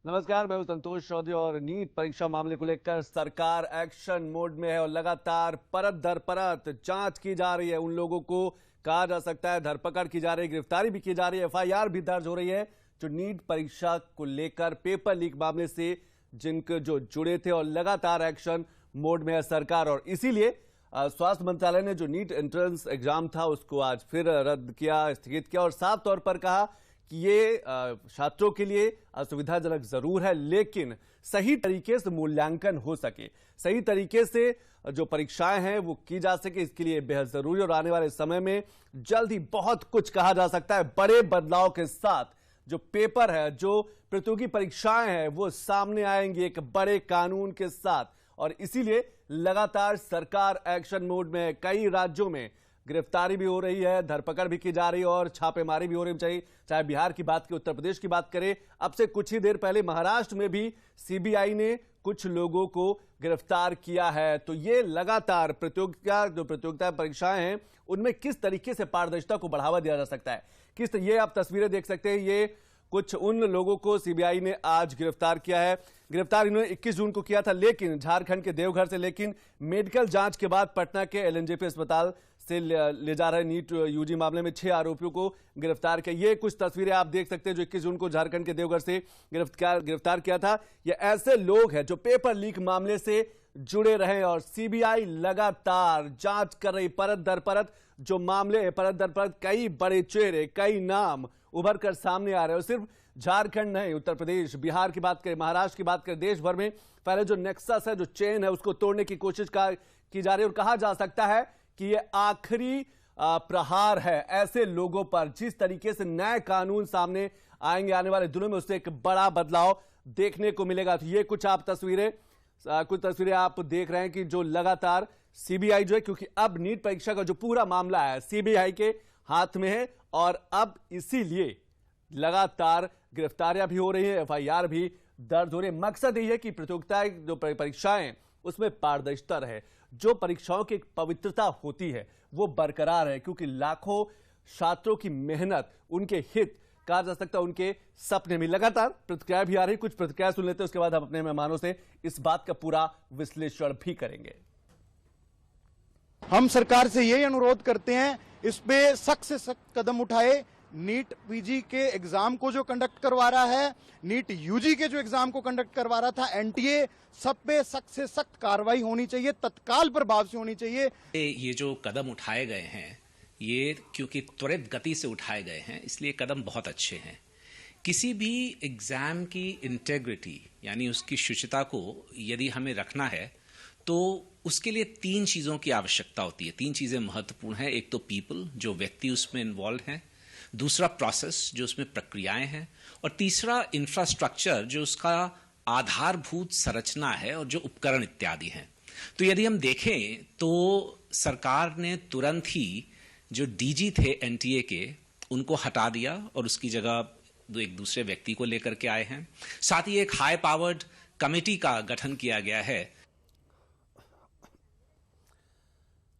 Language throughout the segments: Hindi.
नमस्कार, मैं हूं संतोष चौधरी और नीट परीक्षा मामले को लेकर सरकार एक्शन मोड में है और लगातार परत दर परत जांच की जा रही है। उन लोगों को कहा जा सकता है धरपकड़ की जा रही है, गिरफ्तारी भी की जा रही है, एफआईआर भी दर्ज हो रही है जो नीट परीक्षा को लेकर पेपर लीक मामले से जिनके जो जुड़े थे, और लगातार एक्शन मोड में है सरकार। और इसीलिए स्वास्थ्य मंत्रालय ने जो नीट एंट्रेंस एग्जाम था उसको आज फिर रद्द किया, स्थगित किया और साफ तौर पर कहा कि ये छात्रों के लिए असुविधाजनक जरूर है, लेकिन सही तरीके से मूल्यांकन हो सके, सही तरीके से जो परीक्षाएं हैं वो की जा सके, इसके लिए बेहद जरूरी। और आने वाले समय में जल्द ही बहुत कुछ कहा जा सकता है। बड़े बदलाव के साथ जो पेपर है, जो प्रतियोगी परीक्षाएं हैं, वो सामने आएंगी एक बड़े कानून के साथ। और इसीलिए लगातार सरकार एक्शन मोड में है। कई राज्यों में गिरफ्तारी भी हो रही है, धरपकड़ भी की जा रही है और छापेमारी भी हो रही है। चाहे बिहार की बात करें, उत्तर प्रदेश की बात करें, अब से कुछ ही देर पहले महाराष्ट्र में भी सीबीआई ने कुछ लोगों को गिरफ्तार किया है। तो ये लगातार प्रतियोगिता परीक्षाएं हैं उनमें किस तरीके से पारदर्शिता को बढ़ावा दिया जा सकता है, ये आप तस्वीरें देख सकते हैं। ये कुछ उन लोगों को सीबीआई ने आज गिरफ्तार किया है। गिरफ्तार इन्होंने 21 जून को किया था, लेकिन झारखंड के देवघर से, लेकिन मेडिकल जांच के बाद पटना के एलएनजेपी अस्पताल से ले जा रहे नीट यूजी मामले में 6 आरोपियों को गिरफ्तार किया। ये कुछ तस्वीरें आप देख सकते हैं जो 21 जून को झारखंड के देवघर से गिरफ्तार किया था। ये ऐसे लोग हैं जो पेपर लीक मामले से जुड़े रहे और सीबीआई लगातार जांच कर रही, परत दर परत जो मामले हैं, परत दर परत कई बड़े चेहरे, कई नाम उभर कर सामने आ रहे हैं। और सिर्फ झारखंड नहीं, उत्तर प्रदेश, बिहार की बात करें, महाराष्ट्र की बात करें, देश भर में पहले जो नेक्सस है, जो चेन है, उसको तोड़ने की कोशिश की जा रही है। और कहा जा सकता है कि ये आखिरी प्रहार है ऐसे लोगों पर। जिस तरीके से नए कानून सामने आएंगे आने वाले दिनों में, उससे एक बड़ा बदलाव देखने को मिलेगा। तो ये कुछ तस्वीरें आप देख रहे हैं कि जो लगातार सीबीआई जो है, क्योंकि अब नीट परीक्षा का जो पूरा मामला है सीबीआई के हाथ में है और अब इसीलिए लगातार गिरफ्तारियां भी हो रही हैं, एफआईआर भी दर्ज हो रही है। मकसद यही है कि प्रतियोगिताएं जो परीक्षाएं उसमें पारदर्शिता रहे, जो परीक्षाओं की एक पवित्रता होती है वो बरकरार है, क्योंकि लाखों छात्रों की मेहनत, उनके हित, कहा जा सकता है उनके सपने में। लगातार प्रतिक्रिया भी आ रही, कुछ प्रतिक्रिया सुन लेते हैं, उसके बाद हम अपने मेहमानों से इस बात का पूरा विश्लेषण भी करेंगे। हम सरकार से यही अनुरोध करते हैं, इस पे सख्त से सख्त कदम उठाए। नीट पीजी के एग्जाम को जो कंडक्ट करवा रहा है, नीट यूजी के जो एग्जाम को कंडक्ट करवा रहा था एनटीए, सब पे सख्त से सख्त कार्रवाई होनी चाहिए, तत्काल प्रभाव से होनी चाहिए। ये जो कदम उठाए गए हैं, ये क्योंकि त्वरित गति से उठाए गए हैं, इसलिए कदम बहुत अच्छे हैं। किसी भी एग्जाम की इंटेग्रिटी यानी उसकी शुचिता को यदि हमें रखना है तो उसके लिए 3 चीजों की आवश्यकता होती है। 3 चीजें महत्वपूर्ण हैं। एक तो पीपल, जो व्यक्ति उसमें इन्वॉल्व हैं, दूसरा प्रोसेस, जो उसमें प्रक्रियाएं हैं, और तीसरा इंफ्रास्ट्रक्चर, जो उसका आधारभूत संरचना है और जो उपकरण इत्यादि हैं। तो यदि हम देखें तो सरकार ने तुरंत ही जो डीजी थे एनटीए के, उनको हटा दिया और उसकी जगह एक दूसरे व्यक्ति को लेकर के आए हैं। साथ ही एक हाई पावर्ड कमेटी का गठन किया गया है।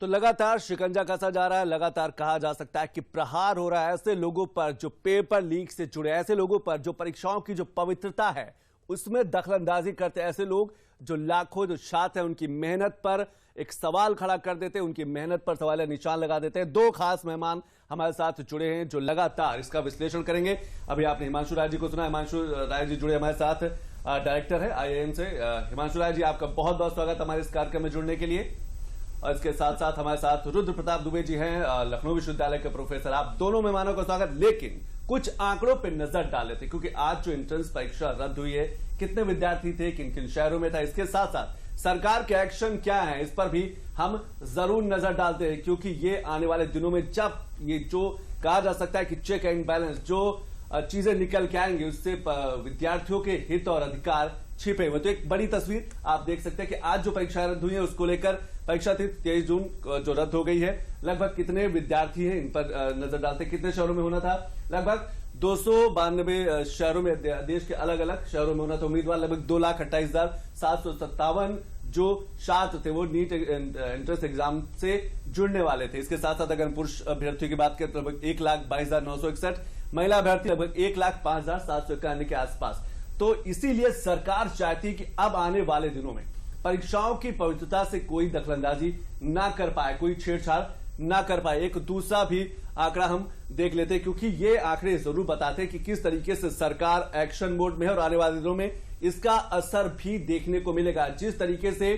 तो लगातार शिकंजा कसा जा रहा है, लगातार कहा जा सकता है कि प्रहार हो रहा है ऐसे लोगों पर जो पेपर लीक से जुड़े, ऐसे लोगों पर जो परीक्षाओं की जो पवित्रता है उसमें दखलंदाजी करते हैं, ऐसे लोग जो लाखों जो छात्र हैं उनकी मेहनत पर एक सवाल खड़ा कर देते हैं, उनकी मेहनत पर सवाल निशान लगा देते हैं। 2 खास मेहमान हमारे साथ जुड़े हैं जो लगातार इसका विश्लेषण करेंगे। अभी आपने हिमांशु राय जी को सुना, हिमांशु राय जी जुड़े हमारे साथ, डायरेक्टर है आईआईएम से। हिमांशु राय जी, आपका बहुत बहुत स्वागत हमारे इस कार्यक्रम में जुड़ने के लिए। और इसके साथ साथ हमारे साथ रुद्र प्रताप दुबे जी हैं, लखनऊ विश्वविद्यालय के प्रोफेसर। आप दोनों मेहमानों का स्वागत। लेकिन कुछ आंकड़ों पर नजर डाले थे, क्योंकि आज जो एंट्रेंस परीक्षा रद्द हुई है, कितने विद्यार्थी थे, किन किन शहरों में था, इसके साथ साथ सरकार के एक्शन क्या है, इस पर भी हम जरूर नजर डालते हैं। क्योंकि ये आने वाले दिनों में जब ये जो कहा जा सकता है कि चेक एंड बैलेंस, जो चीजें निकल के आएंगी, उससे विद्यार्थियों के हित और अधिकार छिपे हुए। तो एक बड़ी तस्वीर आप देख सकते हैं कि आज जो परीक्षा रद्द हुई है उसको लेकर, परीक्षा थी 23 जून जो रद्द हो गई है, लगभग कितने विद्यार्थी हैं इन पर नजर डालते हैं। कितने शहरों में होना था? लगभग 292 शहरों में, देश के अलग अलग शहरों में होना था। उम्मीदवार लगभग 2,28,757 जो छात्र थे वो नीट एंट्रेंस एग्जाम से जुड़ने वाले थे। इसके साथ साथ अगर पुरुष अभ्यर्थियों की बात करें तो लगभग 1,22,961, महिला अभ्यर्थी लगभग 1,05,751 के आसपास। तो इसीलिए सरकार चाहती है कि अब आने वाले दिनों में परीक्षाओं की पवित्रता से कोई दखलंदाजी ना कर पाए, कोई छेड़छाड़ ना कर पाए। एक दूसरा भी आंकड़ा हम देख लेते हैं, क्योंकि ये आंकड़े जरूर बताते हैं कि किस तरीके से सरकार एक्शन मोड में है और आने वाले दिनों में इसका असर भी देखने को मिलेगा। जिस तरीके से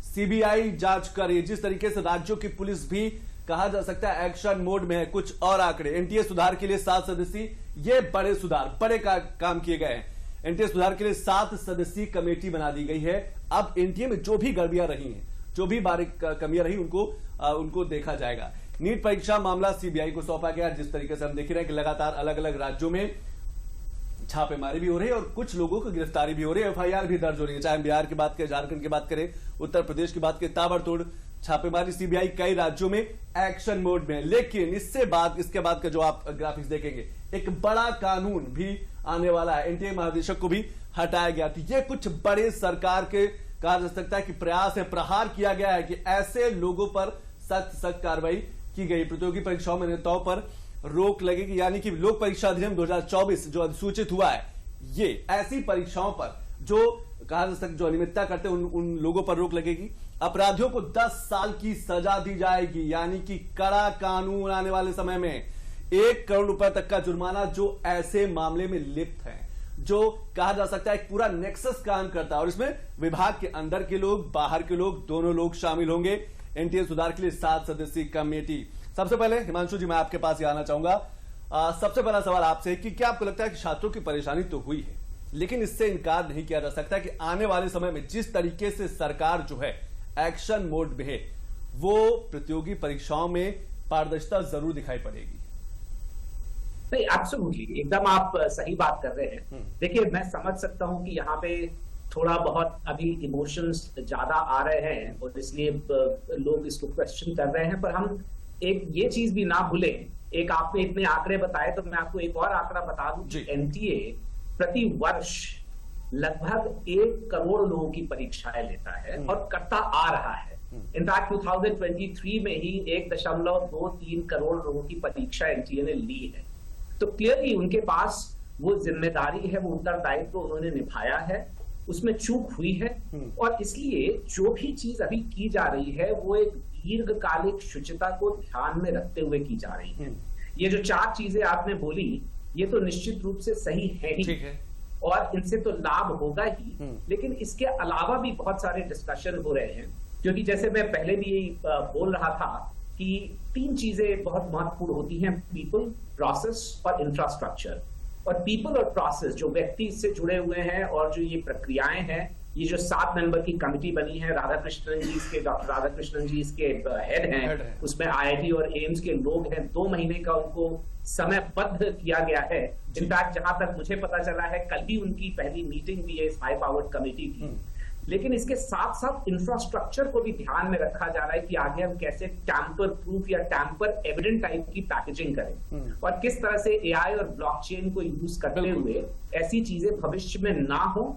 सीबीआई जांच कर रही है, जिस तरीके से राज्यों की पुलिस भी कहा जा सकता है एक्शन मोड में है। कुछ और आंकड़े, एनटीए सुधार के लिए 7 सदस्यीय, ये बड़े सुधार, बड़े काम किए गए हैं। एनटीए सुधार के लिए 7 सदस्यीय कमेटी बना दी गई है। अब एनटीए में जो भी गड़बड़ियां रही हैं, जो भी बारीक कमियां रही, उनको देखा जाएगा। नीट परीक्षा मामला सीबीआई को सौंपा गया। जिस तरीके से हम देख रहे हैं कि लगातार अलग अलग राज्यों में छापेमारी भी हो रही है और कुछ लोगों की गिरफ्तारी भी हो रही है, एफआईआर भी दर्ज हो रही है। चाहे हम बिहार की बात करें, झारखंड की बात करें, उत्तर प्रदेश की बात करें, ताबड़तोड़ छापेमारी सीबीआई कई राज्यों में एक्शन मोड में है। लेकिन इसके बाद का जो आप ग्राफिक्स देखेंगे, एक बड़ा कानून भी आने वाला है। एनटीए महानिदेशक को भी हटाया गया। तो ये कुछ बड़े सरकार के कहा जा सकता है कि प्रयास है, प्रहार किया गया है कि ऐसे लोगों पर सख्त कार्रवाई की गई। प्रतियोगी परीक्षाओं में नेताओं पर रोक लगेगी, यानी कि लोक परीक्षा अधिनियम 2024 जो अधिसूचित हुआ है, ये ऐसी परीक्षाओं पर जो कहा जा सकता जो अनियमितता करते हैं उन लोगों पर रोक लगेगी। अपराधियों को 10 साल की सजा दी जाएगी, यानी कि कड़ा कानून आने वाले समय में। 1 करोड़ रुपए तक का जुर्माना जो ऐसे मामले में लिप्त है, जो कहा जा सकता है एक पूरा नेक्सस काम करता है। और इसमें विभाग के अंदर के लोग, बाहर के लोग, दोनों लोग शामिल होंगे। एनटीए सुधार के लिए 7 सदस्यीय कमेटी। सबसे पहले हिमांशु जी, मैं आपके पास ही आना चाहूंगा। सबसे पहला सवाल आपसे कि क्या आपको लगता है कि छात्रों की परेशानी तो हुई है, लेकिन इससे इनकार नहीं किया जा सकता कि आने वाले समय में जिस तरीके से सरकार जो है एक्शन मोड में है, वो प्रतियोगी परीक्षाओं में पारदर्शिता जरूर दिखाई पड़ेगी। नहीं, एब्सोल्युटली, एकदम आप सही बात कर रहे हैं। देखिए, मैं समझ सकता हूं कि यहाँ पे थोड़ा बहुत अभी इमोशंस ज्यादा आ रहे हैं और इसलिए लोग इसको क्वेश्चन कर रहे हैं। पर हम एक ये चीज भी ना भूलें, एक आपने इतने आंकड़े बताए तो मैं आपको एक और आंकड़ा बता दूं कि एनटीए प्रति वर्ष लगभग 1 करोड़ लोगों की परीक्षाएं लेता है और करता आ रहा है। इनफैक्ट 2023 में ही 1.23 करोड़ लोगों की परीक्षा एनटीए ने ली है। तो क्लियरली उनके पास वो जिम्मेदारी है, वो उत्तरदायित्व उन्होंने निभाया है, उसमें चूक हुई है। और इसलिए जो भी चीज अभी की जा रही है वो एक दीर्घकालिक शुचिता को ध्यान में रखते हुए की जा रही है। ये जो 4 चीजें आपने बोली, ये तो निश्चित रूप से सही है ही, और इनसे तो लाभ होगा ही। लेकिन इसके अलावा भी बहुत सारे डिस्कशन हो रहे हैं, क्योंकि जैसे मैं पहले भी बोल रहा था कि 3 चीजें बहुत महत्वपूर्ण होती हैं, पीपल, प्रोसेस और इंफ्रास्ट्रक्चर। और पीपल और प्रोसेस जो व्यक्ति से जुड़े हुए हैं और जो ये प्रक्रियाएं हैं, ये जो 7 मेंबर की कमिटी बनी है, राधाकृष्णन जी इसके, डॉक्टर राधाकृष्णन जी इसके हेड हैं, उसमें आईआईटी और एम्स के लोग हैं। 2 महीने का उनको समयबद्ध किया गया है। इनफैक्ट जहां तक मुझे पता चला है, कल भी उनकी पहली मीटिंग भी है इस हाई पावर्ड कमेटी की। लेकिन इसके साथ साथ इंफ्रास्ट्रक्चर को भी ध्यान में रखा जा रहा है कि आगे हम कैसे टैंपर प्रूफ या टैंपर एविडेंट टाइप की पैकेजिंग करें, और किस तरह से एआई और ब्लॉकचेन को यूज करते हुए ऐसी चीजें भविष्य में ना हो।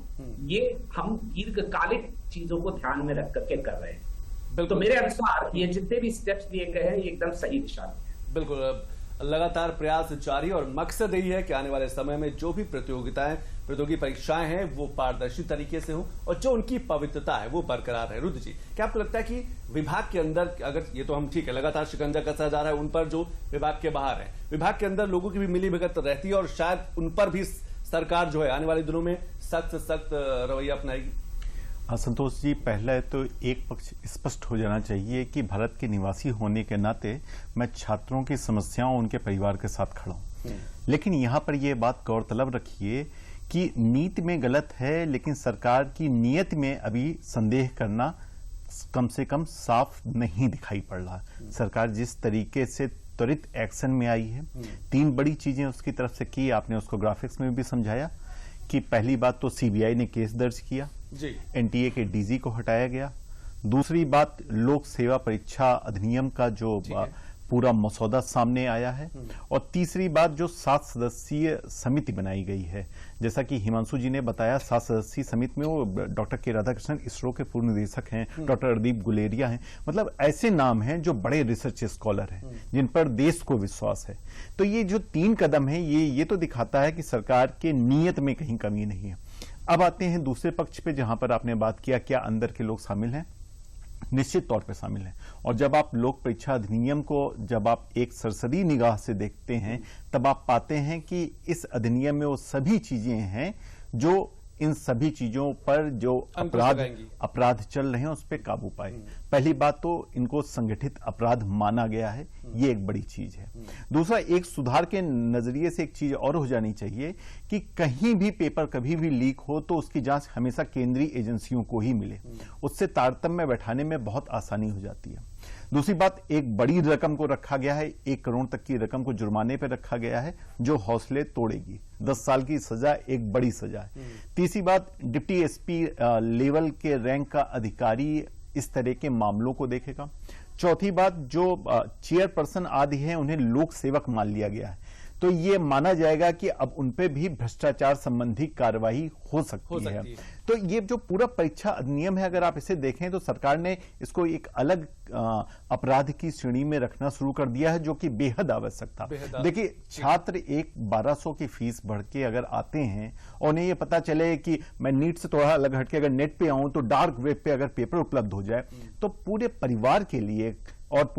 ये हम दीर्घकालिक चीजों को ध्यान में रख करके कर रहे हैं। तो मेरे अनुसार ये जितने भी स्टेप्स लिए गए हैं, ये एकदम सही दिशा में है। बिल्कुल, लगातार प्रयास जारी और मकसद यही है कि आने वाले समय में जो भी प्रतियोगी परीक्षाएं हैं वो पारदर्शी तरीके से हो और जो उनकी पवित्रता है वो बरकरार है। रुद्र जी, क्या आपको लगता है कि विभाग के अंदर, अगर ये तो हम ठीक है लगातार शिकंजा कसा जा रहा है उन पर जो विभाग के बाहर है, विभाग के अंदर लोगों की भी मिलीभगत रहती है और शायद उन पर भी सरकार जो है आने वाले दिनों में सख्त रवैया अपनाएगी? संतोष जी, पहले तो एक पक्ष स्पष्ट हो जाना चाहिए कि भारत के निवासी होने के नाते मैं छात्रों की समस्याओं उनके परिवार के साथ खड़ा हूं। लेकिन यहां पर यह बात गौरतलब रखिए कि नीति में गलत है, लेकिन सरकार की नीयत में अभी संदेह करना कम से कम साफ नहीं दिखाई पड़ रहा। सरकार जिस तरीके से त्वरित एक्शन में आई है, 3 बड़ी चीजें उसकी तरफ से की, आपने उसको ग्राफिक्स में भी समझाया कि पहली बात तो सीबीआई ने केस दर्ज किया, एनटीए के डीजी को हटाया गया। दूसरी बात, लोक सेवा परीक्षा अधिनियम का जो पूरा मसौदा सामने आया है, और तीसरी बात जो 7 सदस्यीय समिति बनाई गई है। जैसा कि हिमांशु जी ने बताया, 7 सदस्यीय समिति में वो डॉक्टर के राधाकृष्णन इसरो के पूर्व निदेशक हैं, डॉक्टर अर्दीप गुलेरिया हैं, मतलब ऐसे नाम हैं जो बड़े रिसर्च स्कॉलर हैं जिन पर देश को विश्वास है। तो ये जो 3 कदम है, ये तो दिखाता है कि सरकार के नीयत में कहीं कमी नहीं है। अब आते हैं दूसरे पक्ष पे, जहां पर आपने बात किया क्या अंदर के लोग शामिल हैं। निश्चित तौर पे शामिल हैं। और जब आप लोक परीक्षा अधिनियम को जब आप एक सरसरी निगाह से देखते हैं, तब आप पाते हैं कि इस अधिनियम में वो सभी चीजें हैं जो इन सभी चीजों पर जो अपराध चल रहे हैं उस पर काबू पाए। पहली बात तो इनको संगठित अपराध माना गया है, ये एक बड़ी चीज है। दूसरा, एक सुधार के नजरिए से एक चीज और हो जानी चाहिए कि कहीं भी पेपर कभी भी लीक हो तो उसकी जांच हमेशा केंद्रीय एजेंसियों को ही मिले, उससे तारतम्य बैठाने में बहुत आसानी हो जाती है। दूसरी बात, एक बड़ी रकम को रखा गया है, 1 करोड़ तक की रकम को जुर्माने पर रखा गया है जो हौसले तोड़ेगी। 10 साल की सजा एक बड़ी सजा है। तीसरी बात, डिप्टी एसपी लेवल के रैंक का अधिकारी इस तरह के मामलों को देखेगा। चौथी बात, जो चेयरपर्सन आदि हैं उन्हें लोक सेवक मान लिया गया है, तो ये माना जाएगा कि अब उनपे भी भ्रष्टाचार संबंधी कार्रवाई हो सकती है। तो ये जो पूरा परीक्षा अधिनियम है, अगर आप इसे देखें तो सरकार ने इसको एक अलग अपराध की श्रेणी में रखना शुरू कर दिया है, जो कि बेहद आवश्यक था। देखिए, छात्र एक 1200 की फीस भर के अगर आते हैं और उन्हें ये पता चले कि मैं नीट से थोड़ा अलग हटके अगर नेट पे आऊं तो डार्क वेब पे अगर पेपर उपलब्ध हो जाए, तो पूरे परिवार के लिए और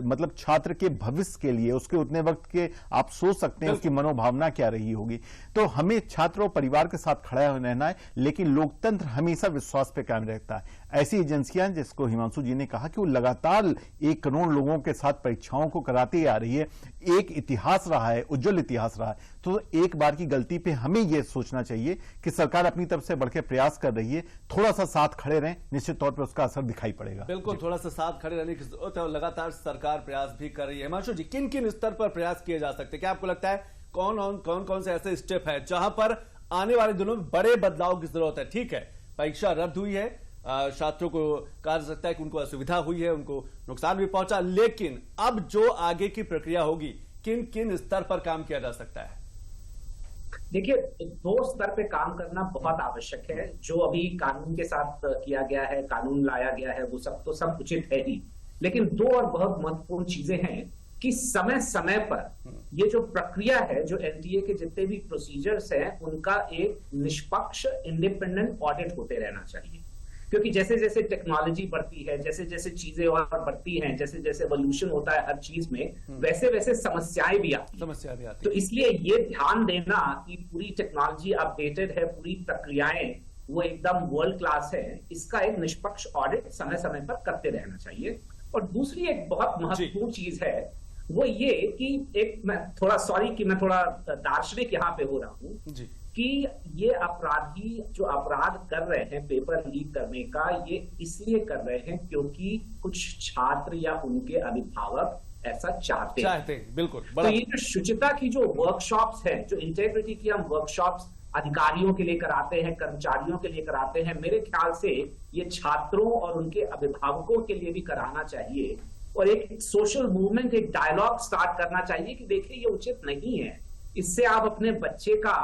मतलब छात्र के भविष्य के लिए, उसके उतने वक्त के आप सोच सकते हैं उसकी मनोभावना क्या रही होगी। तो हमें छात्र और परिवार के साथ खड़ा रहना है, लेकिन लोकतंत्र हमेशा विश्वास पे कायम रहता है। ऐसी एजेंसियां, जिसको हिमांशु जी ने कहा कि वो लगातार 1 करोड़ लोगों के साथ परीक्षाओं को कराती आ रही है, एक इतिहास रहा है, उज्जवल इतिहास रहा है। तो एक बार की गलती पे हमें यह सोचना चाहिए कि सरकार अपनी तरफ से बढ़ के प्रयास कर रही है, थोड़ा सा साथ खड़े रहें, निश्चित तौर पर उसका असर दिखाई पड़ेगा। बिल्कुल, थोड़ा सा साथ खड़े रहने की जरूरत है और लगातार सरकार प्रयास भी कर रही है। हिमांशु जी, किन किन स्तर पर प्रयास किए जा सकते हैं? क्या आपको लगता है कौन से ऐसे स्टेप है जहां पर आने वाले दिनों में बड़े बदलाव की जरूरत है? ठीक है, परीक्षा रद्द हुई है, छात्रों को कहा जा सकता है कि उनको असुविधा हुई है, उनको नुकसान भी पहुंचा, लेकिन अब जो आगे की प्रक्रिया होगी, किन किन स्तर पर काम किया जा सकता है? देखिए, 2 स्तर पे काम करना बहुत आवश्यक है। जो अभी कानून के साथ किया गया है, कानून लाया गया है, वो सब तो सब उचित है ही, लेकिन 2 और बहुत महत्वपूर्ण चीजें हैं कि समय समय पर ये जो प्रक्रिया है, जो एनटीए के जितने भी प्रोसीजर्स हैं, उनका एक निष्पक्ष इंडिपेंडेंट ऑडिट होते रहना चाहिए। क्योंकि जैसे जैसे टेक्नोलॉजी बढ़ती है, जैसे जैसे चीजें और बढ़ती हैं, जैसे जैसे एवोल्यूशन होता है हर चीज में, वैसे वैसे समस्याएं भी आती हैं। तो इसलिए ये ध्यान देना कि पूरी टेक्नोलॉजी अपडेटेड है, पूरी प्रक्रियाएं वो एकदम वर्ल्ड क्लास है, इसका एक निष्पक्ष ऑडिट समय समय पर करते रहना चाहिए। और दूसरी एक बहुत महत्वपूर्ण चीज है वो ये कि मैं थोड़ा दार्शनिक यहाँ पे हो रहा हूँ कि ये अपराधी जो अपराध कर रहे हैं पेपर लीक करने का, ये इसलिए कर रहे हैं क्योंकि कुछ छात्र या उनके अभिभावक ऐसा चाहते हैं। बिल्कुल। तो ये जो शुचिता की जो वर्कशॉप्स है, जो इंटेग्रिटी की हम वर्कशॉप्स अधिकारियों के लिए कराते हैं, कर्मचारियों के लिए कराते हैं, मेरे ख्याल से ये छात्रों और उनके अभिभावकों के लिए भी कराना चाहिए और एक सोशल मूवमेंट, एक डायलॉग स्टार्ट करना चाहिए कि देखिए ये उचित नहीं है, इससे आप अपने बच्चे का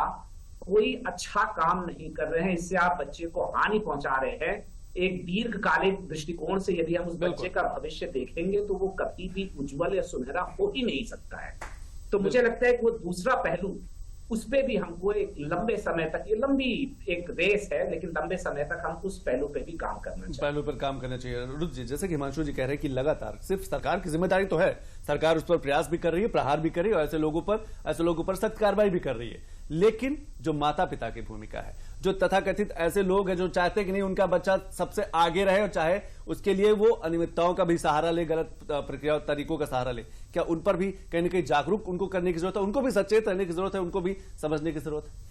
कोई अच्छा काम नहीं कर रहे हैं, इससे आप बच्चे को हानि पहुंचा रहे हैं। एक दीर्घकालिक दृष्टिकोण से यदि हम उस बच्चे का भविष्य देखेंगे तो वो कभी भी उज्जवल या सुनहरा हो ही नहीं सकता है। तो मुझे लगता है कि वो दूसरा पहलू, उस पे भी हमको एक लंबे समय तक, ये लंबी एक रेस है, लेकिन लंबे समय तक हम उस पहलू पे भी काम करना चाहिए। पहलू पर काम करना चाहिए। रुद्र जी, जैसे कि हिमांशु जी कह रहे हैं कि लगातार सिर्फ सरकार की जिम्मेदारी तो है, सरकार उस पर प्रयास भी कर रही है, प्रहार भी कर रही है और ऐसे लोगों पर सख्त कार्रवाई भी कर रही है, लेकिन जो माता पिता की भूमिका है, जो तथाकथित ऐसे लोग हैं जो चाहते हैं कि नहीं उनका बच्चा सबसे आगे रहे और चाहे उसके लिए वो अनियमितताओं का भी सहारा ले, गलत प्रक्रिया और तरीकों का सहारा ले, क्या उन पर भी कहीं ना कहीं जागरूक उनको करने की जरूरत है, उनको भी सचेत रहने की जरूरत है, उनको भी समझने की जरूरत है?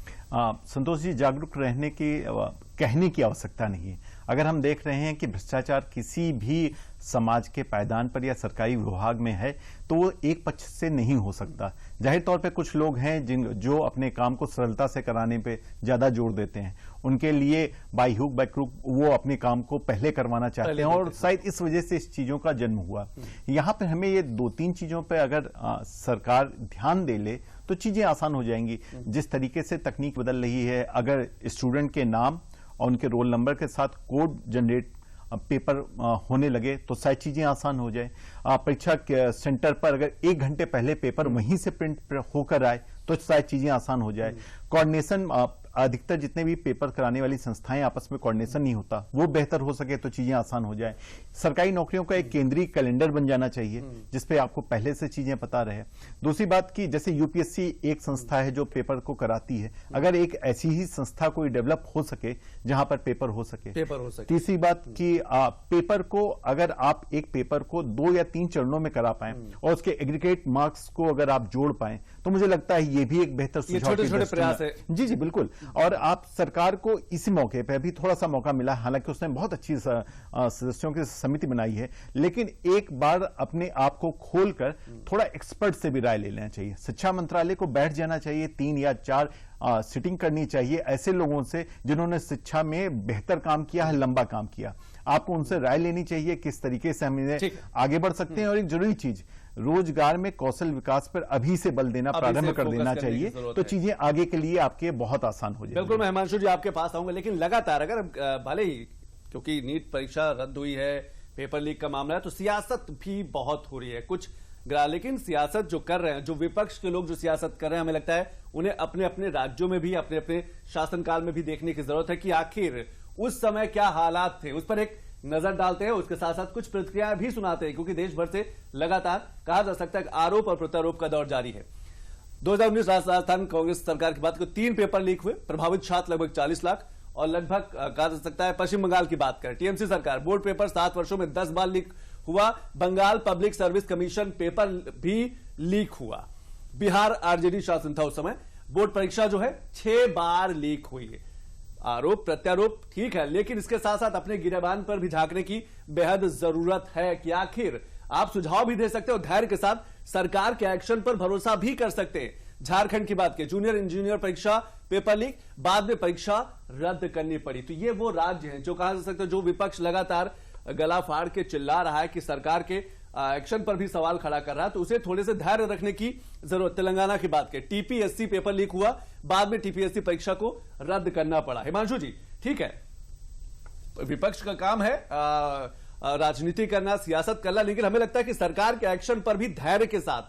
संतोष जी, जागरूक रहने की कहने की आवश्यकता नहीं है। अगर हम देख रहे हैं कि भ्रष्टाचार किसी भी समाज के पायदान पर या सरकारी विभाग में है तो वो एक पक्ष से नहीं हो सकता। जाहिर तौर पे कुछ लोग हैं जो अपने काम को सरलता से कराने पे ज्यादा जोर देते हैं, उनके लिए बाय हुक बाय क्रूक वो अपने काम को पहले करवाना चाहते हैं और शायद इस वजह से इस चीजों का जन्म हुआ। यहाँ पे हमें ये 2-3 चीजों पे अगर सरकार ध्यान दे ले तो चीजें आसान हो जाएंगी। जिस तरीके से तकनीक बदल रही है, अगर स्टूडेंट के नाम और उनके रोल नंबर के साथ कोड जनरेट पेपर होने लगे तो शायद चीजें आसान हो जाए। परीक्षा के सेंटर पर अगर 1 घंटे पहले पेपर वहीं से प्रिंट होकर आए तो शायद चीजें आसान हो जाए। कोऑर्डिनेशन अधिकतर जितने भी पेपर कराने वाली संस्थाएं आपस में कोऑर्डिनेशन नहीं होता, वो बेहतर हो सके तो चीजें आसान हो जाए। सरकारी नौकरियों का एक केंद्रीय कैलेंडर बन जाना चाहिए जिसपे आपको पहले से चीजें पता रहे। दूसरी बात की जैसे यूपीएससी एक संस्था है जो पेपर को कराती है, अगर एक ऐसी ही संस्था कोई डेवलप हो सके जहां पर पेपर हो सके। तीसरी बात की पेपर को अगर आप एक पेपर को 2 या 3 चरणों में करा पाए और उसके एग्रीगेट मार्क्स को अगर आप जोड़ पाए तो मुझे लगता है ये भी एक बेहतर सुझाव छोटे प्रयास है। जी जी बिल्कुल। और आप सरकार को इसी मौके पे अभी थोड़ा सा मौका मिला, हालांकि उसने बहुत अच्छी सदस्यों की समिति बनाई है, लेकिन एक बार अपने आप को खोलकर थोड़ा एक्सपर्ट से भी राय ले लेना चाहिए। शिक्षा मंत्रालय को बैठ जाना चाहिए, 3 या 4 सिटिंग करनी चाहिए ऐसे लोगों से जिन्होंने शिक्षा में बेहतर काम किया है, लंबा काम किया। आपको उनसे राय लेनी चाहिए किस तरीके से हम आगे बढ़ सकते हैं। और एक जरूरी चीज, रोजगार में कौशल विकास पर अभी से बल देना प्रारंभ कर देना चाहिए, तो चीजें आगे के लिए आपके बहुत आसान हो जाएंगी। बिल्कुल, मैं हिमांशु जी आपके पास आऊंगा, लेकिन लगातार अगर भले ही क्योंकि नीट परीक्षा रद्द हुई है, पेपर लीक का मामला है, तो सियासत भी बहुत हो रही है कुछ, लेकिन सियासत जो कर रहे हैं, जो विपक्ष के लोग जो सियासत कर रहे हैं, हमें लगता है उन्हें अपने अपने राज्यों में भी, अपने अपने शासनकाल में भी देखने की जरूरत है कि आखिर उस समय क्या हालात थे, उस पर एक नजर डालते हैं। उसके साथ साथ कुछ प्रतिक्रियाएं भी सुनाते हैं, क्योंकि देश भर से लगातार कहा जा सकता है कि आरोप और प्रत्यारोप का दौर जारी है। 2019 राजस्थान कांग्रेस सरकार की बात करें, 3 पेपर लीक हुए, प्रभावित छात्र लगभग 40 लाख, और लगभग कहा जा सकता है पश्चिम बंगाल की बात करें, टीएमसी सरकार, बोर्ड पेपर 7 वर्षों में 10 बार लीक हुआ। Bengal public service commission paper भी लीक हुआ। बिहार आरजेडी शासन था उस समय, बोर्ड परीक्षा जो है 6 बार लीक हुई है। आरोप प्रत्यारोप ठीक है, लेकिन इसके साथ साथ अपने गिरेबान पर भी झांकने की बेहद जरूरत है कि आखिर आप सुझाव भी दे सकते हो, धैर्य के साथ सरकार के एक्शन पर भरोसा भी कर सकते हैं। झारखंड की बात की, जूनियर इंजीनियर परीक्षा पेपर लीक, बाद में परीक्षा रद्द करनी पड़ी। तो ये वो राज्य हैं जो कहा जा सकता है, जो विपक्ष लगातार गला फाड़ के चिल्ला रहा है कि सरकार के एक्शन पर भी सवाल खड़ा कर रहा है, तो उसे थोड़े से धैर्य रखने की जरूरत। तेलंगाना की बात करें, टीपीएससी पेपर लीक हुआ, बाद में टीपीएससी परीक्षा को रद्द करना पड़ा। हिमांशु जी, ठीक है, विपक्ष का काम है राजनीति करना, सियासत करना, लेकिन हमें लगता है कि सरकार के एक्शन पर भी धैर्य के साथ,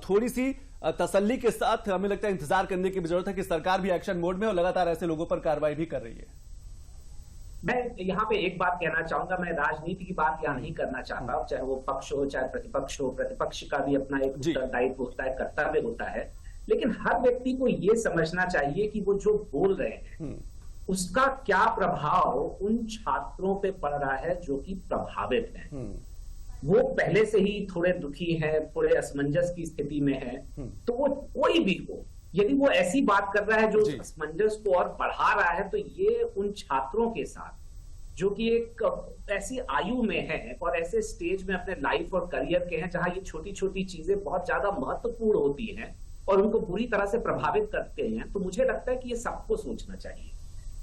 थोड़ी सी तसल्ली के साथ हमें लगता है इंतजार करने की जरूरत है कि सरकार भी एक्शन मोड में और लगातार ऐसे लोगों पर कार्रवाई भी कर रही है। मैं यहाँ पे एक बात कहना चाहूंगा, मैं राजनीति की बात यहाँ नहीं करना चाहता, चाहे वो पक्ष हो चाहे प्रतिपक्ष हो। प्रतिपक्ष का भी अपना एक उत्तरदायित्व होता है, कर्तव्य होता है, लेकिन हर व्यक्ति को ये समझना चाहिए कि वो जो बोल रहे हैं उसका क्या प्रभाव उन छात्रों पे पड़ रहा है जो कि प्रभावित हैं। वो पहले से ही थोड़े दुखी हैं, थोड़े असमंजस की स्थिति में है, तो वो कोई भी हो, यदि वो ऐसी बात कर रहा है जो असमंजस को और बढ़ा रहा है, तो ये उन छात्रों के साथ जो कि एक ऐसी आयु में है और ऐसे स्टेज में अपने लाइफ और करियर के हैं जहां ये छोटी छोटी चीजें बहुत ज्यादा महत्वपूर्ण होती हैं और उनको बुरी तरह से प्रभावित करते हैं, तो मुझे लगता है कि ये सबको सोचना चाहिए,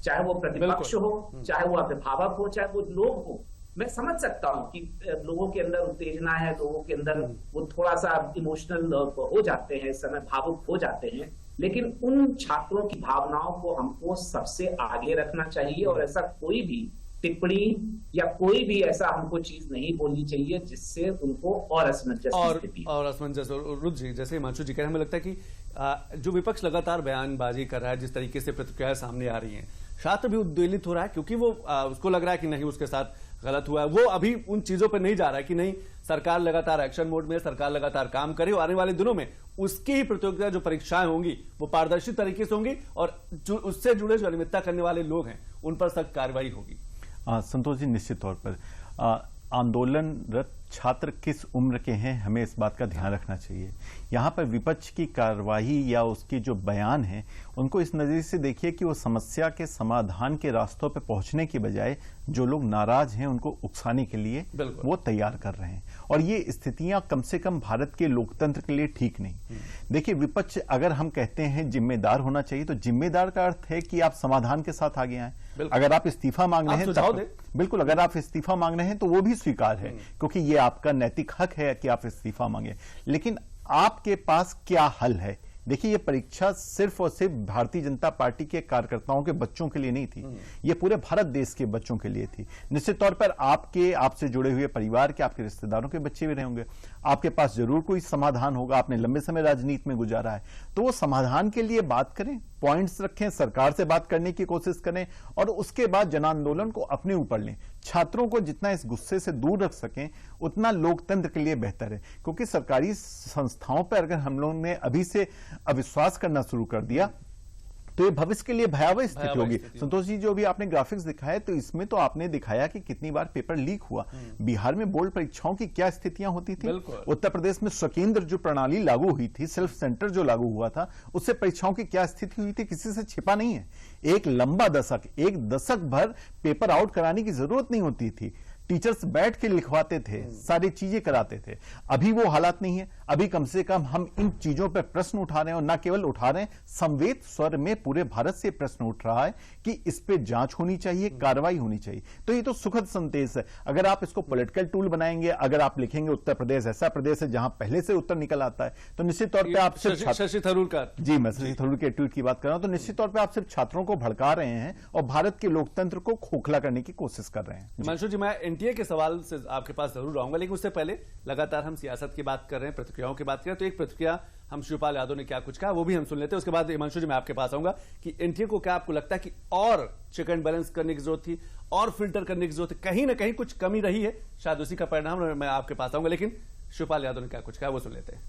चाहे वो प्रतिपक्ष हो, चाहे वो अभिभावक हो, चाहे वो लोग हो। मैं समझ सकता हूं कि लोगों के अंदर उत्तेजना है, लोगों के अंदर वो थोड़ा सा इमोशनल हो जाते हैं, इस समय भावुक हो जाते हैं, लेकिन उन छात्रों की भावनाओं को हमको सबसे आगे रखना चाहिए और ऐसा कोई भी टिप्पणी या कोई भी ऐसा हमको चीज नहीं बोलनी चाहिए जिससे उनको और असमंजस और असमंजस। रुद्र जी, जैसे हिमांशु जी कह रहे हैं, हमें लगता है कि जो विपक्ष लगातार बयानबाजी कर रहा है, जिस तरीके से प्रतिक्रियाएं सामने आ रही हैं, छात्र भी उद्वेलित हो रहा है, क्योंकि वो उसको लग रहा है कि नहीं उसके साथ गलत हुआ है। वो अभी उन चीजों पर नहीं जा रहा है कि नहीं, सरकार लगातार एक्शन मोड में, सरकार लगातार काम करे और आने वाले दिनों में उसकी ही प्रतियोगिता जो परीक्षाएं होंगी वो पारदर्शी तरीके से होंगी और जो उससे जुड़े जो अनियमितता करने वाले लोग हैं उन पर सख्त कार्रवाई होगी। संतोष जी, निश्चित तौर पर आंदोलनरत छात्र किस उम्र के हैं, हमें इस बात का ध्यान रखना चाहिए। यहाँ पर विपक्ष की कार्यवाही या उसके जो बयान हैं उनको इस नजरिए से देखिए कि वो समस्या के समाधान के रास्तों पर पहुंचने की बजाय जो लोग नाराज हैं उनको उकसाने के लिए वो तैयार कर रहे हैं, और ये स्थितियां कम से कम भारत के लोकतंत्र के लिए ठीक नहीं। देखिए, विपक्ष अगर हम कहते हैं जिम्मेदार होना चाहिए, तो जिम्मेदार का अर्थ है कि आप समाधान के साथ आगे आए। अगर आप इस्तीफा मांग रहे हैं, बिल्कुल, अगर आप इस्तीफा मांग रहे हैं तो वो भी स्वीकार है, क्योंकि ये आपका नैतिक हक है कि आप इस्तीफा मांगे, लेकिन आपके पास क्या हल है? देखिए, ये परीक्षा सिर्फ और सिर्फ भारतीय जनता पार्टी के कार्यकर्ताओं के बच्चों के लिए नहीं थी, ये पूरे भारत देश के बच्चों के लिए थी। निश्चित तौर पर आपसे जुड़े हुए परिवार के, आपके रिश्तेदारों के बच्चे भी रहे होंगे, आपके पास जरूर कोई समाधान होगा, आपने लंबे समय राजनीति में गुजारा है, तो वो समाधान के लिए बात करें, पॉइंट्स रखें, सरकार से बात करने की कोशिश करें और उसके बाद जन आंदोलन को अपने ऊपर लें। छात्रों को जितना इस गुस्से से दूर रख सकें उतना लोकतंत्र के लिए बेहतर है, क्योंकि सरकारी संस्थाओं पर अगर हम लोगों ने अभी से अविश्वास करना शुरू कर दिया तो ये भविष्य के लिए भयावह स्थिति होगी। संतोष जी, जो भी आपने ग्राफिक्स दिखाए तो इसमें तो आपने दिखाया कि कितनी बार पेपर लीक हुआ। बिहार में बोर्ड परीक्षाओं की क्या स्थितियां होती थी, उत्तर प्रदेश में स्वकेंद्र जो प्रणाली लागू हुई थी, सेल्फ सेंटर जो लागू हुआ था, उससे परीक्षाओं की क्या स्थिति हुई थी, किसी से छिपा नहीं है। एक लंबा दशक, एक दशक भर पेपर आउट कराने की जरूरत नहीं होती थी, टीचर्स बैठ के लिखवाते थे, सारी चीजें कराते थे। अभी वो हालात नहीं है। अभी कम से कम हम इन चीजों पर प्रश्न उठा रहे हैं, और न केवल उठा रहे हैं, संवेद स्वर में पूरे भारत से प्रश्न उठ रहा है कि इस पे जांच होनी चाहिए, कार्रवाई होनी चाहिए। तो ये तो सुखद संदेश है। अगर आप इसको पॉलिटिकल टूल बनाएंगे, अगर आप लिखेंगे उत्तर प्रदेश ऐसा प्रदेश है जहां पहले से उत्तर निकल आता है, तो निश्चित तौर पर आप सिर्फ शशि थरूर का, जी मैं शशि थरूर के ट्वीट की बात कर रहा हूं, तो निश्चित तौर पर आप सिर्फ छात्रों को भड़का रहे हैं और भारत के लोकतंत्र को खोखला करने की कोशिश कर रहे हैं। हिमांशु जी, मैं एनटीए के सवाल से आपके पास जरूर आऊंगा, लेकिन उससे पहले लगातार हम सियासत की बात कर रहे हैं, प्रतिक्रियाओं की बात कर रहे हैं, तो एक प्रतिक्रिया हम शिवपाल यादव ने क्या कुछ कहा वो भी हम सुन लेते हैं। उसके बाद हिमांशु जी मैं आपके पास आऊंगा कि एनटीए को क्या आपको लगता है कि और चेक एंड बैलेंस करने की जरूरत थी और फिल्टर करने की जरूरत है, कहीं ना कहीं कुछ कमी रही है, शायद उसी का परिणाम। मैं आपके पास आऊंगा, लेकिन शिवपाल यादव ने क्या कुछ कहा वो सुन लेते हैं।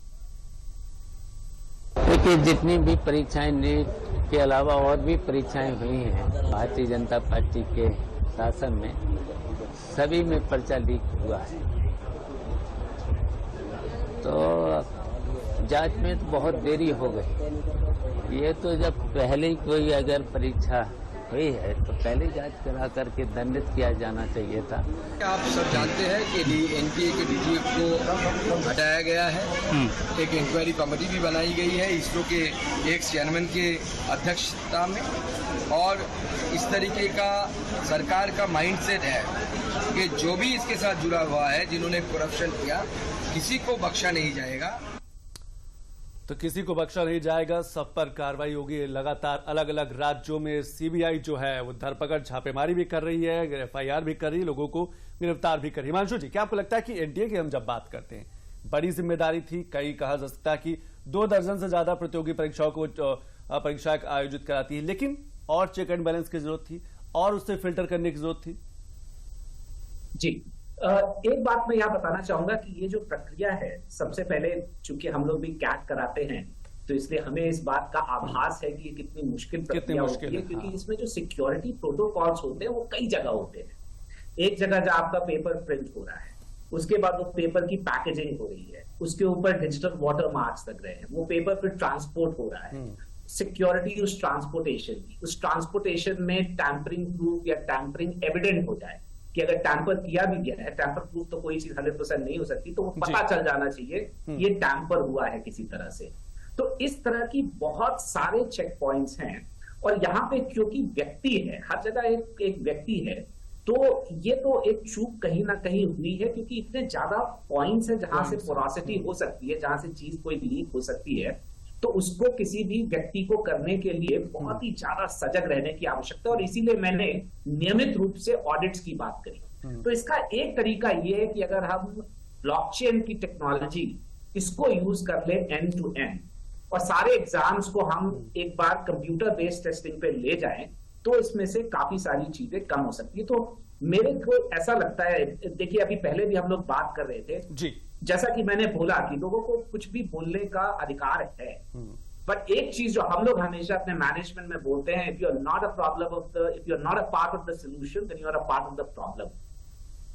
देखिए, जितनी भी परीक्षाएं नीट के अलावा और भी परीक्षाएं हुई हैं भारतीय जनता पार्टी के शासन में, सभी में पर्चा लीक हुआ है। तो जांच में तो बहुत देरी हो गई। ये तो जब पहले ही कोई अगर परीक्षा हुई है तो पहले जांच करा करके दंडित किया जाना चाहिए था। आप सब जानते हैं कि एनटीए के डीजी को हटाया गया है। एक इंक्वायरी कमेटी भी बनाई गई है इसरो के एक चेयरमैन के अध्यक्षता में, और इस तरीके का सरकार का माइंडसेट है कि जो भी इसके साथ जुड़ा हुआ है, जिन्होंने करप्शन किया, किसी को बख्शा नहीं जाएगा। तो किसी को बख्शा नहीं जाएगा, सब पर कार्रवाई होगी। लगातार अलग अलग राज्यों में सीबीआई जो है वो धरपकड़ छापेमारी भी कर रही है, एफआईआर भी कर रही है, लोगों को गिरफ्तार भी कर रही है। हिमांशु जी, क्या आपको लगता है कि एनटीए की हम जब बात करते हैं, बड़ी जिम्मेदारी थी, कई कहा जा सकता है कि 2 दर्जन से ज्यादा प्रतियोगी परीक्षाओं को परीक्षा आयोजित कराती है, लेकिन और चेक एंड बैलेंस की जरूरत थी और उससे फिल्टर करने की जरूरत थी? जी, एक बात मैं यहाँ बताना चाहूंगा कि ये जो प्रक्रिया है, सबसे पहले चूंकि हम लोग भी कैट कराते हैं तो इसलिए हमें इस बात का आभास है कि ये कितनी मुश्किल प्रक्रिया होती है, क्योंकि इसमें जो सिक्योरिटी प्रोटोकॉल्स होते हैं वो कई जगह होते हैं। एक जगह जहाँ आपका पेपर प्रिंट हो रहा है, उसके बाद वो पेपर की पैकेजिंग हो रही है, उसके ऊपर डिजिटल वाटर मार्क्स लग रहे हैं, वो पेपर फिर ट्रांसपोर्ट हो रहा है, सिक्योरिटी उस ट्रांसपोर्टेशन की, उस ट्रांसपोर्टेशन में टैंपरिंग प्रूफ या टैंपरिंग एविडेंट हो जाए कि अगर टैंपर किया भी गया है, टैंपर प्रूफ तो कोई चीज 100% नहीं हो सकती, तो वो पता चल जाना चाहिए ये टैंपर हुआ है किसी तरह से। तो इस तरह की बहुत सारे चेक पॉइंट्स हैं, और यहाँ पे क्योंकि व्यक्ति है, हर जगह एक व्यक्ति है, तो ये तो एक चूक कहीं ना कहीं हुई है, क्योंकि इतने ज्यादा पॉइंट्स हैं जहां से पोरोसिटी हो सकती है, जहां से चीज कोई लीक हो सकती है, तो उसको किसी भी व्यक्ति को करने के लिए बहुत ही ज्यादा सजग रहने की आवश्यकता है, और इसीलिए मैंने नियमित रूप से ऑडिट्स की बात करी। तो इसका एक तरीका ये है कि अगर हम ब्लॉकचेन की टेक्नोलॉजी इसको यूज कर ले एंड टू एंड, और सारे एग्जाम्स को हम एक बार कंप्यूटर बेस्ड टेस्टिंग पे ले जाएं, तो इसमें से काफी सारी चीजें कम हो सकती है। तो मेरे को ऐसा लगता है, देखिए अभी पहले भी हम लोग बात कर रहे थे जी, जैसा कि मैंने बोला कि लोगों को कुछ भी बोलने का अधिकार है, बट एक चीज जो हम लोग हमेशा अपने मैनेजमेंट में बोलते हैं, if you are not a part of the solution then you are a part of the problem.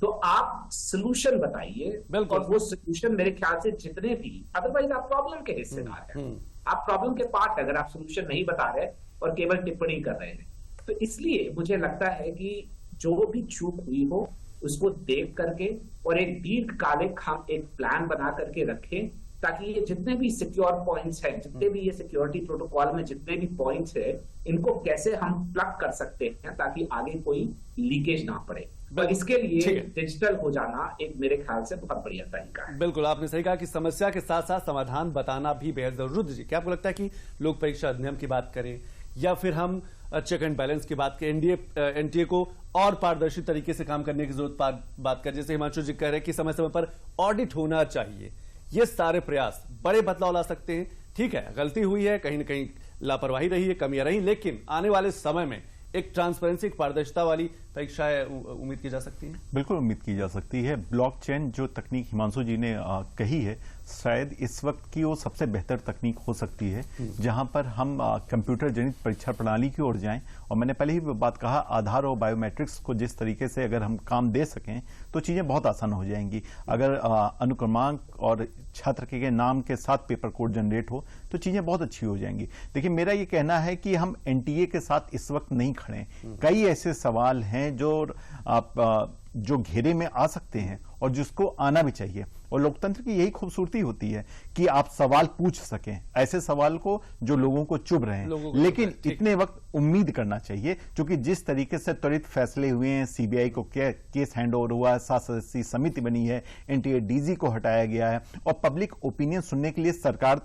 तो आप सॉल्यूशन बताइए, और वो सॉल्यूशन मेरे ख्याल से जितने भी, अदरवाइज आप प्रॉब्लम के हिस्सेदार हैं, आप प्रॉब्लम के पार्ट अगर आप सॉल्यूशन नहीं बता रहे और केवल टिप्पणी कर रहे हैं। तो इसलिए मुझे लगता है कि जो भी चूक हुई हो उसको देख करके और एक दीर्घकालिक हम एक प्लान बना करके रखें, ताकि ये जितने भी सिक्योर पॉइंट्स हैं, जितने भी ये सिक्योरिटी प्रोटोकॉल में जितने भी पॉइंट्स हैं, इनको कैसे हम प्लग कर सकते हैं ताकि आगे कोई लीकेज ना पड़े। और इसके लिए डिजिटल हो जाना एक मेरे ख्याल से बहुत बढ़िया तरीका है। बिल्कुल, आपने सही कहा कि समस्या के साथ साथ समाधान बताना भी बेहद जरूरी है। क्या आपको लगता है कि लोक परीक्षा अधिनियम की बात करें या फिर हम चेक एंड बैलेंस की बात करें, एनटीए को और पारदर्शी तरीके से काम करने की जरूरत बात करें, जैसे हिमांशु जी कह रहे हैं कि समय समय पर ऑडिट होना चाहिए, ये सारे प्रयास बड़े बदलाव ला सकते हैं। ठीक है, गलती हुई है, कहीं ना कहीं लापरवाही रही है, कमियां रही, लेकिन आने वाले समय में एक ट्रांसपेरेंसी, एक पारदर्शिता वाली परीक्षाएं उम्मीद की जा सकती है। बिल्कुल उम्मीद की जा सकती है। ब्लॉकचेन जो तकनीक हिमांशु जी ने कही है, शायद इस वक्त की वो सबसे बेहतर तकनीक हो सकती है जहां पर हम कंप्यूटर जनित परीक्षा प्रणाली की ओर जाएं। और मैंने पहले ही बात कहा, आधार और बायोमेट्रिक्स को जिस तरीके से अगर हम काम दे सकें तो चीजें बहुत आसान हो जाएंगी। अगर अनुक्रमांक और छात्र के नाम के साथ पेपर कोड जनरेट हो तो चीजें बहुत अच्छी हो जाएंगी। देखिए, मेरा ये कहना है कि हम एनटीए के साथ इस वक्त नहीं खड़े। कई ऐसे सवाल हैं जो घेरे में आ सकते हैं और जिसको आना भी चाहिए। और लोकतंत्र की यही खूबसूरती होती है कि आप सवाल पूछ सकें, ऐसे सवाल को जो लोगों को चुभ रहे हैं। लेकिन इतने वक्त उम्मीद करना चाहिए, क्योंकि जिस तरीके से त्वरित फैसले हुए हैं, सीबीआई को केस हैंडओवर हुआ है, 7 सदस्यीय समिति बनी है, एनटीए डीजी को हटाया गया है और पब्लिक ओपिनियन सुनने के लिए सरकार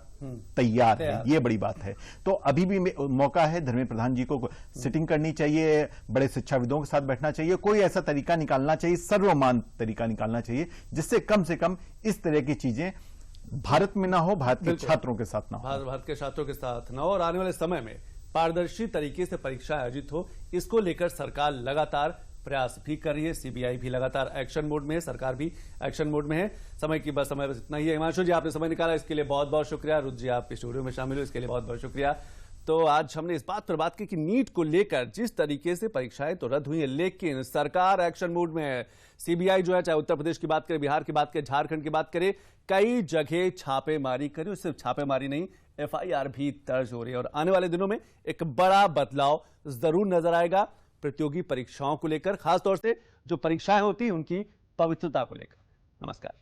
तैयार है, ये बड़ी बात है। तो अभी भी मौका है, धर्मेंद्र प्रधान जी को सिटिंग करनी चाहिए, बड़े शिक्षाविदों के साथ बैठना चाहिए, कोई ऐसा तरीका निकालना चाहिए, सर्वमान्य तरीका निकालना चाहिए जिससे कम से कम इस तरह की चीजें भारत में ना हो, भारत के छात्रों के साथ ना हो, भारत के छात्रों के साथ ना हो, और आने वाले समय में पारदर्शी तरीके से परीक्षा आयोजित हो, इसको लेकर सरकार लगातार प्रयास भी कर रही है। सीबीआई भी लगातार एक्शन मोड में है, सरकार भी एक्शन मोड में है। समय बस इतना ही है। हिमांशु जी, आपने समय निकाला, इसके लिए बहुत बहुत शुक्रिया। रुद्र जी, आप स्टूडियो में शामिल हो, इसके लिए बहुत बहुत शुक्रिया। तो आज हमने इस बात पर बात की कि नीट को लेकर जिस तरीके से परीक्षाएं तो रद्द हुई है, लेकिन सरकार एक्शन मोड में है। सीबीआई जो है, चाहे उत्तर प्रदेश की बात करे, बिहार की बात करे, झारखंड की बात करे, कई जगह छापेमारी करी, और सिर्फ छापेमारी नहीं, एफआईआर भी दर्ज हो रही है। और आने वाले दिनों में एक बड़ा बदलाव जरूर नजर आएगा प्रतियोगी परीक्षाओं को लेकर, खासतौर से जो परीक्षाएं होती हैं उनकी पवित्रता को लेकर। नमस्कार।